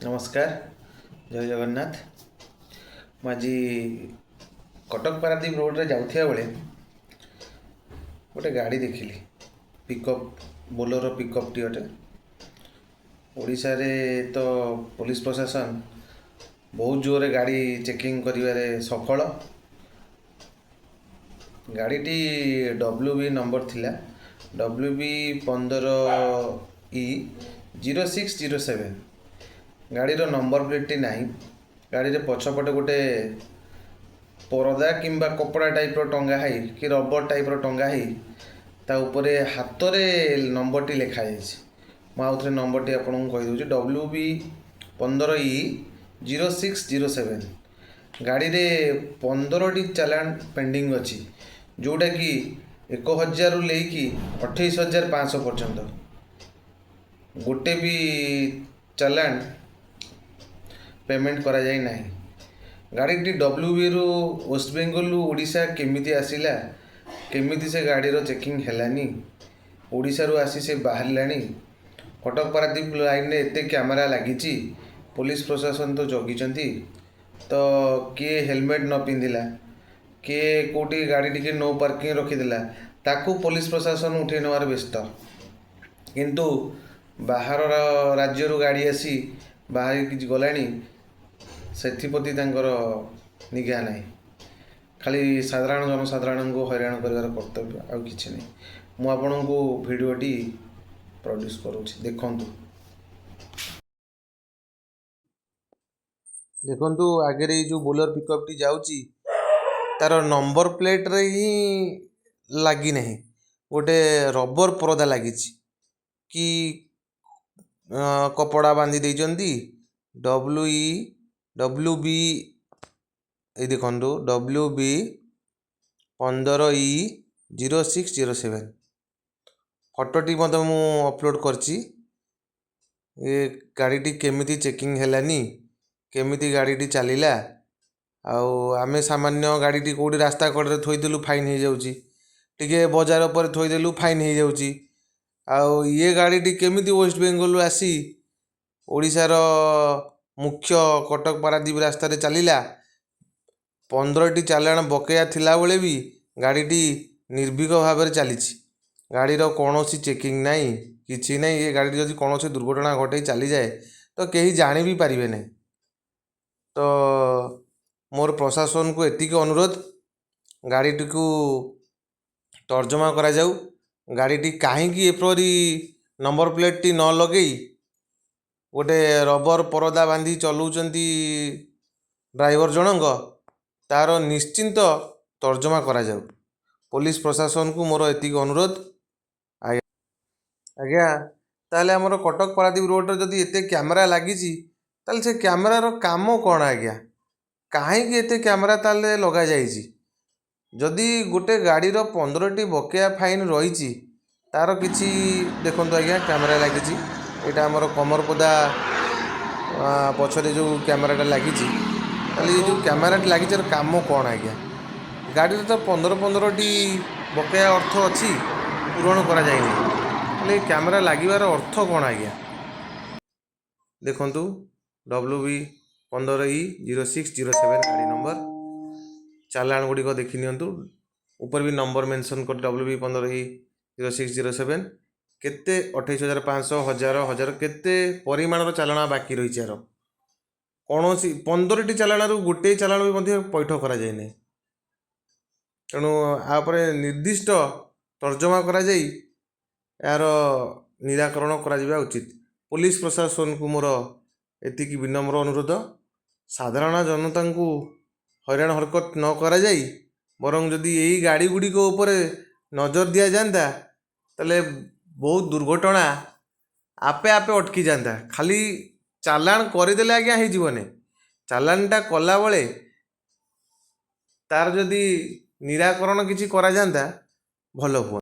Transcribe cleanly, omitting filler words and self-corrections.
नमस्कार जय जगन्नाथ। मुझे कटक पारादीप रोड रे जाऊथिया बेले गोटे गाड़ी देखिली पिकअप बोलेरो पिकअप टी अटे। ओडिशा रे तो पुलिस प्रशासन बहुत जोरे गाड़ी चेकिंग करिवारे सफल। गाड़ीटी WB नंबर थिला WB 15E0607। गाड़ीर नंबर प्लेट नहीं। गाड़ी रे पछपटे गोटे परदा किंबा कपड़ा टाइप टंगा है कि रबर टाइप टंगा है ता उपरे हाथ रे नंबर टी लिखा जाइए। मुझे नंबर टी आपको कहीदे WB 15E0607। गाड़ी रे 15टी चालान पेंडिंग अच्छी जोटा कि 1000 रु लेकी 28,500 पर्यंत गोटे भी चालान पेमेंट करा जाए ना। गाड़ी WB रु वेस्ट बेंगल ओडिशा केमिति आसिला केमिति से गाड़ी रो चेकिंग हेलानी ओडिशा रु आसी से बाहरलानी। कटक पारादीप लाइन में एते कैमरा लगी पुलिस प्रशासन तो जगिचंती तो किए हेलमेट न पिंधिला किए कोटी गाड़ी टिके नो पार्किंग रखीदेला ताकू पुलिस प्रशासन उठे नवार व्यस्त। किंतु बाहर राज्य गाड़ी आसी बाहर कि गलानी सेप्रति निगा ना। खाली साधारण जनसाधारण को हैरान कर कर्तव्य आ कि नहीं। मु आपण को भिडियोटी प्रोड्यूस करुँच देखु देखु आगे जो बोलेरो पिकअप टी जाऊँगी तार नंबर प्लेट रे ही लगी नहीं गोटे रबर परदा लगी कि कपड़ा बांधी देइचंती WB ये देखु WB 15E0607 फोटोटी मत मु अपलोड करची। ये गाड़ीटी केमिति चेकिंग हेलानी केमिति गाड़ीटी चलीला आउ आमे सामान्य गाड़ीटी कोडी रास्ता कड़े थोईदेलु फाइन हो जाउची टिके बजार पर थोईदेलु फाइन हो जाउची। आउ ये गाड़ीटी केमिति वेस्ट बेंगल आसी ओडिशार मुख्य कटक पारादीप रास्ता रे चलीला 15टी चालाण बकेया थिला बेले भी गाड़ीटी निर्भीक भाव में चली। गाड़ीर कौन चेकिंग नाई किछि नहीं। ये गाड़ी जदि कौन दुर्घटना घटे चली जाए तो कहीं जानी भी पारिबे नहीं। तो मोर प्रशासन को एतिक अनुरोध गाड़ीटी को तर्जमा करा जाऊ। गाड़ीटी कहीं एपरी नंबर प्लेट टी न लगेई गोटे रबर परदा बांधी चलाउचंती ड्राइवर जनक तार निश्चिंत तर्जमा करा जाऊ। पुलिस प्रशासन को मोर एतिक अनुरोध। आज्ञा ताले हमर कटक पारादीप रोड रे जदि एते कैमरा लगी ताले से कैमरार काम कौन आज्ञा कहीं एते कैमरा ताले लगा जाइए। जदि गोटे गाड़ीर 15टी बकेया फाइन रही तार किसी देखो आज्ञा कैमरा लगी यहाँ आमर कमरपदा पछरे जो कैमराटा लगी ये जो कैमरा लगी काम कौन आज्ञा गाड़ी तो 15टी बकेया अर्थ अच्छी पूरण करा जाए कैमरा लगिवार अर्थ कौन आज्ञा देखु WB 15E0607 गाड़ी नंबर चालाण गुड़िक देखी नियंतु ऊपर भी नंबर मेंशन कर WB 15E0607 केते 28,500 1000 केते परिमाणर चालाण बाकी रही यार कौन 15टी चालाण गोटे चालाण भी पैठ करा जाए नहीं। तेणु आपरे निर्दिष्ट तर्जमा करा जाई यार निराकरण करा उचित। पुलिस प्रशासन को मोर एतिकी विनम्र अनुरोध साधारण जनता को हैरान हरकत न करा जाई बरं जदि यही गाड़ी गुड़िक ऊपर नजर दिया जाता ताले बहुत दुर्घटना आपे आपे अटकी जाता। खाली चालाण करदेले आज्ञा हो जीवने चालाणटा कला बेले तार जदि निराकरण किसी करा जाता भल हुआ।